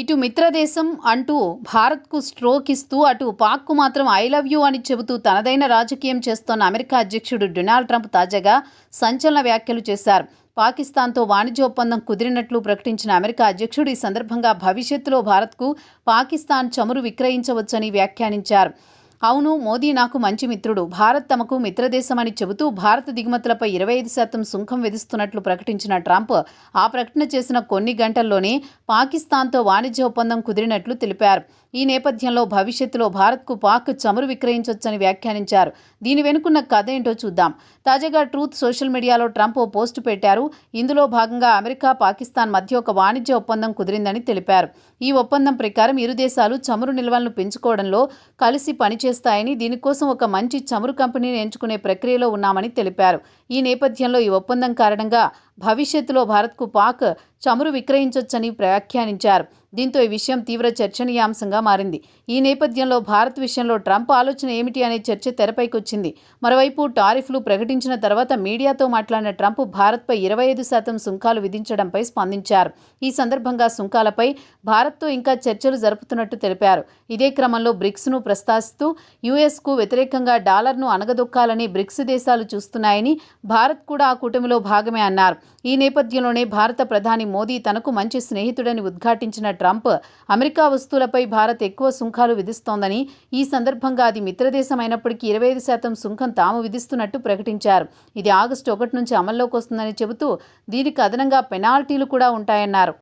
ఇటు మిత్రదేశం అంటూ భారత్కు స్ట్రోక్ ఇస్తూ అటు పాక్కు మాత్రం ఐ లవ్ యూ అని చెబుతూ తనదైన రాజకీయం చేస్తోన్న అమెరికా అధ్యక్షుడు డొనాల్డ్ ట్రంప్ తాజాగా సంచలన వ్యాఖ్యలు చేశారు. పాకిస్తాన్తో వాణిజ్య ఒప్పందం కుదిరినట్లు ప్రకటించిన అమెరికా అధ్యక్షుడు ఈ సందర్భంగా భవిష్యత్తులో భారత్కు పాకిస్తాన్ చమురు విక్రయించవచ్చని వ్యాఖ్యానించారు. అవును, మోదీ నాకు మంచి మిత్రుడు. భారత్ తమకు మిత్రదేశమని చెబుతూ భారత దిగుమతులపై 25% సుంకం విధిస్తున్నట్లు ప్రకటించిన ట్రంప్ ఆ ప్రకటన చేసిన కొన్ని గంటల్లోనే పాకిస్తాన్తో వాణిజ్య ఒప్పందం కుదిరినట్లు తెలిపారు. ఈ నేపథ్యంలో భవిష్యత్తులో భారత్కు పాక్ చమురు విక్రయించవచ్చని వ్యాఖ్యానించారు. దీని వెనుకున్న కథ ఏంటో చూద్దాం. తాజాగా ట్రూత్ సోషల్ మీడియాలో ట్రంప్ ఓ పోస్టు పెట్టారు. ఇందులో భాగంగా అమెరికా, పాకిస్తాన్ మధ్య ఒక వాణిజ్య ఒప్పందం కుదిరిందని తెలిపారు. ఈ ఒప్పందం ప్రకారం ఇరు దేశాలు చమురు నిల్వలను పెంచుకోవడంలో కలిసి పనిచేస్తాయని, దీనికోసం ఒక మంచి చమురు కంపెనీని ఎంచుకునే ప్రక్రియలో ఉన్నామని తెలిపారు. ఈ నేపథ్యంలో ఈ ఒప్పందం కారణంగా భవిష్యత్తులో భారత్కు పాక్ చమురు విక్రయించవచ్చని వ్యాఖ్యానించారు. దీంతో ఈ విషయం తీవ్ర చర్చనీయాంశంగా మారింది. ఈ నేపథ్యంలో భారత్ విషయంలో ట్రంప్ ఆలోచన ఏమిటి అనే చర్చ తెరపైకొచ్చింది. మరోవైపు టారిఫ్లు ప్రకటించిన తర్వాత మీడియాతో మాట్లాడిన ట్రంప్ భారత్పై 25% సుంకాలు విధించడంపై స్పందించారు. ఈ సందర్భంగా సుంకాలపై భారత్తో ఇంకా చర్చలు జరుపుతున్నట్టు తెలిపారు. ఇదే క్రమంలో బ్రిక్స్ను ప్రస్తావిస్తూ యుఎస్కు వ్యతిరేకంగా డాలర్ను అణగదొక్కాలని బ్రిక్స్ దేశాలు చూస్తున్నాయని, భారత్ కూడా ఆ కూటమిలో భాగమే అన్నారు. ఈ నేపథ్యంలోనే భారత ప్రధాని మోదీ తనకు మంచి స్నేహితుడని ఉద్ఘాటించిన ట్రంప్ అమెరికా వస్తువులపై భారత్ ఎక్కువ సుంకాలు విధిస్తోందని, ఈ సందర్భంగా అది మిత్రదేశమైనప్పటికీ 25% సుంకం తాము విధిస్తున్నట్టు ప్రకటించారు. ఇది ఆగస్టు 1 నుంచి అమల్లోకి వస్తుందని చెబుతూ దీనికి అదనంగా పెనాల్టీలు కూడా ఉంటాయన్నారు.